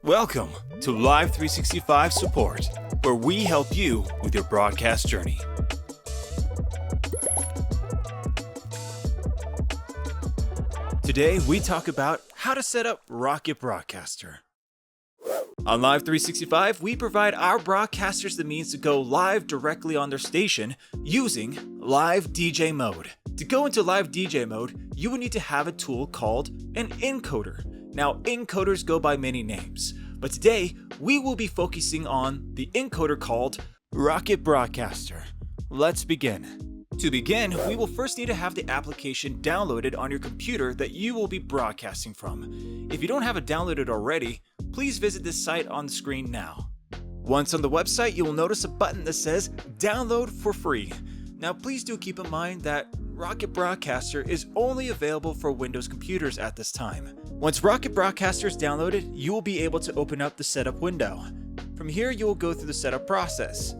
Welcome to Live365 Support, where we help you with your broadcast journey. Today, we talk about how to set up Rocket Broadcaster. On Live365, we provide our broadcasters the means to go live directly on their station using LiveDJ mode. To go into LiveDJ mode, you will need to have a tool called an encoder. Now, encoders go by many names, but today we will be focusing on the encoder called Rocket Broadcaster. Let's begin. To begin, we will first need to have the application downloaded on your computer that you will be broadcasting from. If you don't have it downloaded already, please visit this site on the screen now. Once on the website, you will notice a button that says Download for free. Now, please do keep in mind that Rocket Broadcaster is only available for Windows computers at this time. Once Rocket Broadcaster is downloaded, you will be able to open up the setup window. From here, you will go through the setup process.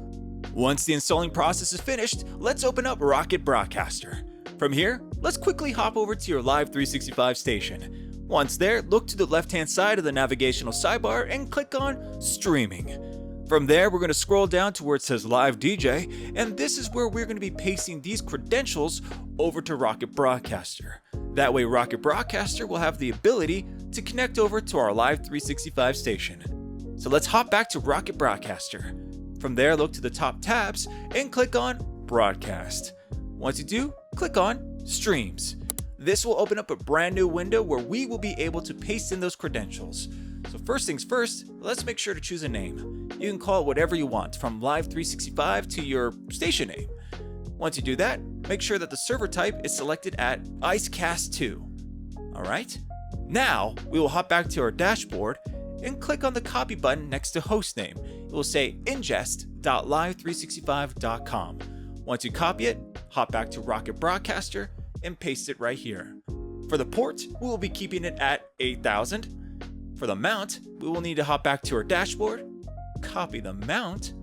Once the installing process is finished, let's open up Rocket Broadcaster. From here, let's quickly hop over to your Live365 station. Once there, look to the left-hand side of the navigational sidebar and click on Streaming. From there, we're going to scroll down to where it says LiveDJ, and this is where we're going to be pasting these credentials over to Rocket Broadcaster. That way, Rocket Broadcaster will have the ability to connect over to our Live365 station. So let's hop back to Rocket Broadcaster. From there, look to the top tabs and click on Broadcast. Once you do, click on Streams. This will open up a brand new window where we will be able to paste in those credentials. So first things first, let's make sure to choose a name. You can call it whatever you want, from Live365 to your station name. Once you do that, make sure that the server type is selected at IceCast2. Alright? Now, we will hop back to our dashboard and click on the copy button next to hostname. It will say ingest.live365.com. Once you copy it, hop back to Rocket Broadcaster and paste it right here. For the port, we will be keeping it at 8000. For the mount, we will need to hop back to our dashboard, copy the mount,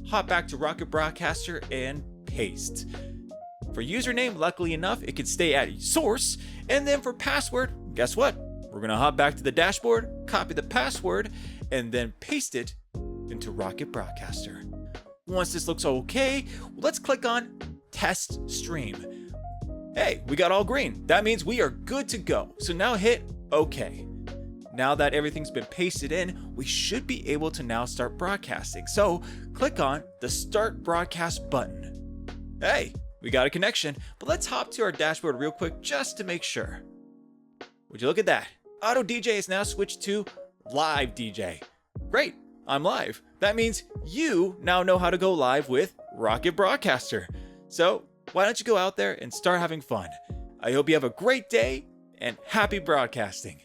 hop back to Rocket Broadcaster, and paste. For username, luckily enough, it can stay at source. And then for password, guess what? We're going to hop back to the dashboard, copy the password, and then paste it into Rocket Broadcaster. Once this looks okay, let's click on Test Stream. Hey, we got all green. That means we are good to go. So now hit OK. Now that everything's been pasted in, we should be able to now start broadcasting. So click on the Start Broadcast button. Hey, we got a connection, but let's hop to our dashboard real quick just to make sure. Would you look at that? Auto DJ is now switched to Live DJ. Great, I'm live. That means you now know how to go live with Rocket Broadcaster. So why don't you go out there and start having fun? I hope you have a great day and happy broadcasting.